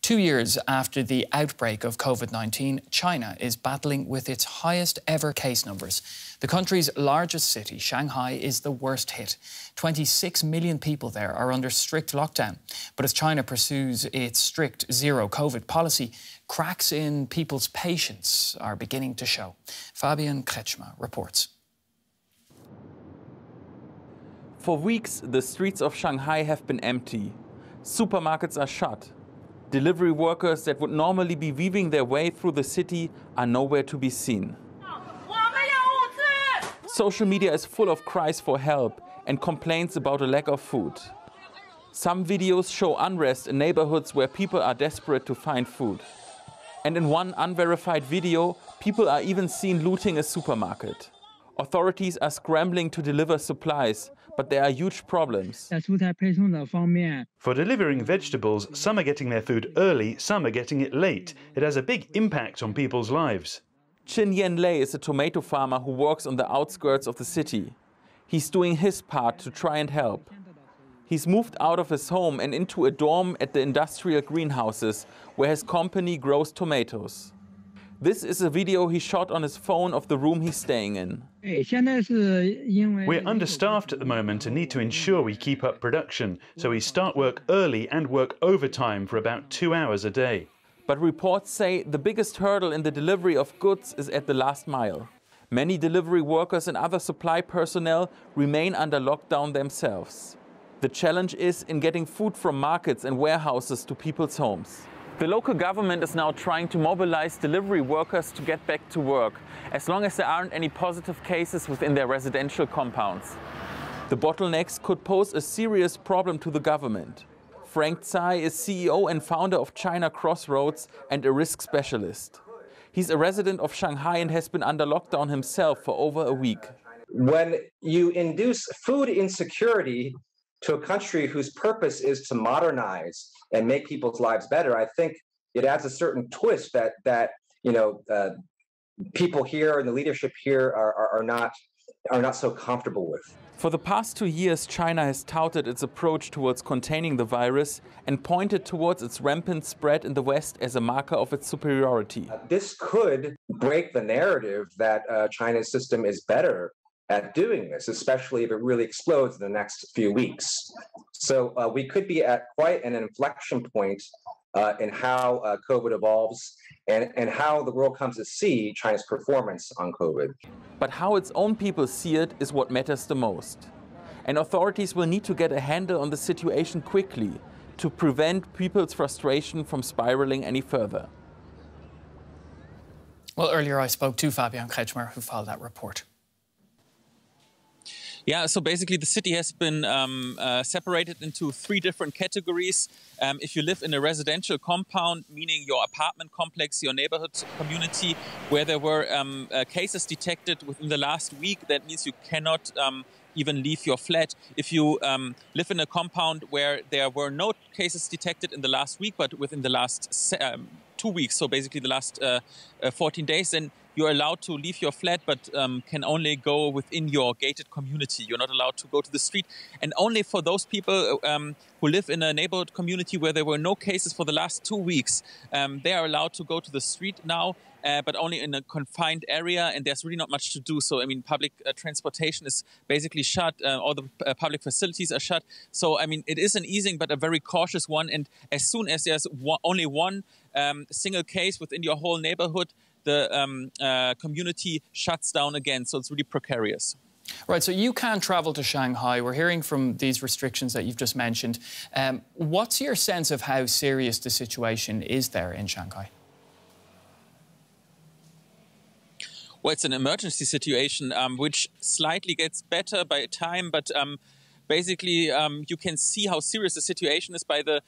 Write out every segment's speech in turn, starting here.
2 years after the outbreak of COVID-19, China is battling with its highest ever case numbers. The country's largest city, Shanghai, is the worst hit. 26 million people there are under strict lockdown. But as China pursues its strict zero-COVID policy, cracks in people's patience are beginning to show. Fabian Kretschmer reports. For weeks, the streets of Shanghai have been empty. Supermarkets are shut. Delivery workers that would normally be weaving their way through the city are nowhere to be seen. Social media is full of cries for help and complaints about a lack of food. Some videos show unrest in neighborhoods where people are desperate to find food. And in one unverified video, people are even seen looting a supermarket. Authorities are scrambling to deliver supplies, but there are huge problems. For delivering vegetables, some are getting their food early, some are getting it late. It has a big impact on people's lives. Chin Yen Lei is a tomato farmer who works on the outskirts of the city. He's doing his part to try and help. He's moved out of his home and into a dorm at the industrial greenhouses, where his company grows tomatoes. This is a video he shot on his phone of the room he's staying in. We're understaffed at the moment and need to ensure we keep up production, so we start work early and work overtime for about 2 hours a day. But reports say the biggest hurdle in the delivery of goods is at the last mile. Many delivery workers and other supply personnel remain under lockdown themselves. The challenge is in getting food from markets and warehouses to people's homes. The local government is now trying to mobilize delivery workers to get back to work, as long as there aren't any positive cases within their residential compounds. The bottlenecks could pose a serious problem to the government. Frank Tsai is CEO and founder of China Crossroads and a risk specialist. He's a resident of Shanghai and has been under lockdown himself for over a week. When you induce food insecurity to a country whose purpose is to modernize and make people's lives better, I think it adds a certain twist that people here and the leadership here are not so comfortable with. For the past 2 years, China has touted its approach towards containing the virus and pointed towards its rampant spread in the West as a marker of its superiority. This could break the narrative that China's system is better at doing this, especially if it really explodes in the next few weeks. So we could be at quite an inflection point in how COVID evolves and how the world comes to see China's performance on COVID. But how its own people see it is what matters the most. And authorities will need to get a handle on the situation quickly to prevent people's frustration from spiraling any further. Well, earlier I spoke to Fabian Kretschmer, who filed that report. Yeah, so basically the city has been separated into 3 different categories. If you live in a residential compound, meaning your apartment complex, your neighborhood community, where there were cases detected within the last week, that means you cannot even leave your flat. If you live in a compound where there were no cases detected in the last week, but within the last 2 weeks, so basically the last 14 days, then you're allowed to leave your flat, but can only go within your gated community. You're not allowed to go to the street. And only for those people who live in a neighborhood community where there were no cases for the last 2 weeks, they are allowed to go to the street now, but only in a confined area, and there's really not much to do. So, I mean, public transportation is basically shut. All the public facilities are shut. So, I mean, it is an easing, but a very cautious one. And as soon as there's only one single case within your whole neighborhood, the community shuts down again. So it's really precarious. Right, so you can't travel to Shanghai. We're hearing from these restrictions that you've just mentioned. What's your sense of how serious the situation is there in Shanghai? Well, it's an emergency situation, which slightly gets better by time, but basically you can see how serious the situation is by the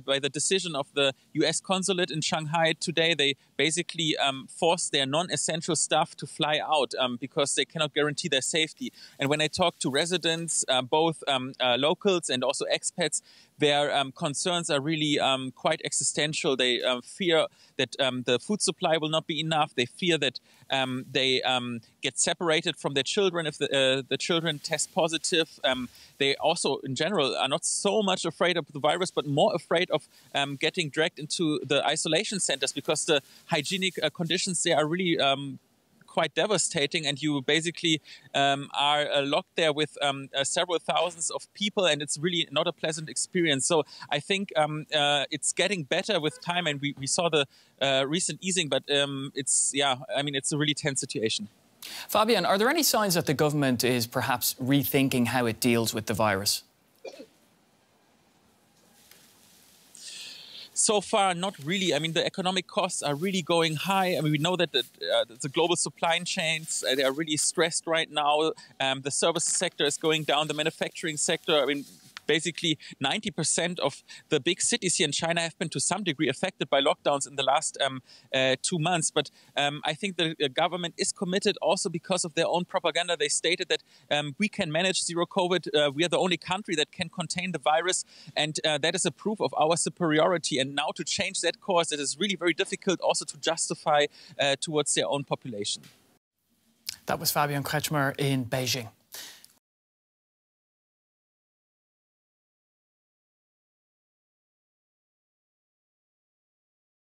by the decision of the U.S. consulate in Shanghai today. They basically forced their non-essential staff to fly out because they cannot guarantee their safety. And when I talk to residents, both locals and also expats, their concerns are really quite existential. They fear that the food supply will not be enough. They fear that they get separated from their children if the children test positive. they also, in general, are not so much afraid of the virus, but more afraid of getting dragged into the isolation centers, because the hygienic conditions there are really quite devastating, and you basically are locked there with several thousands of people, and it's really not a pleasant experience. So I think it's getting better with time, and we saw the recent easing, but it's a really tense situation. Fabian, are there any signs that the government is perhaps rethinking how it deals with the virus? So far, not really. I mean, the economic costs are really going high. I mean, we know that the global supply chains, they are really stressed right now. The services sector is going down, the manufacturing sector. I mean, basically 90% of the big cities here in China have been to some degree affected by lockdowns in the last 2 months. But I think the government is committed also because of their own propaganda. They stated that we can manage zero COVID. We are the only country that can contain the virus. And that is a proof of our superiority. And now to change that course, it is really very difficult also to justify towards their own population. That was Fabian Kretschmer in Beijing.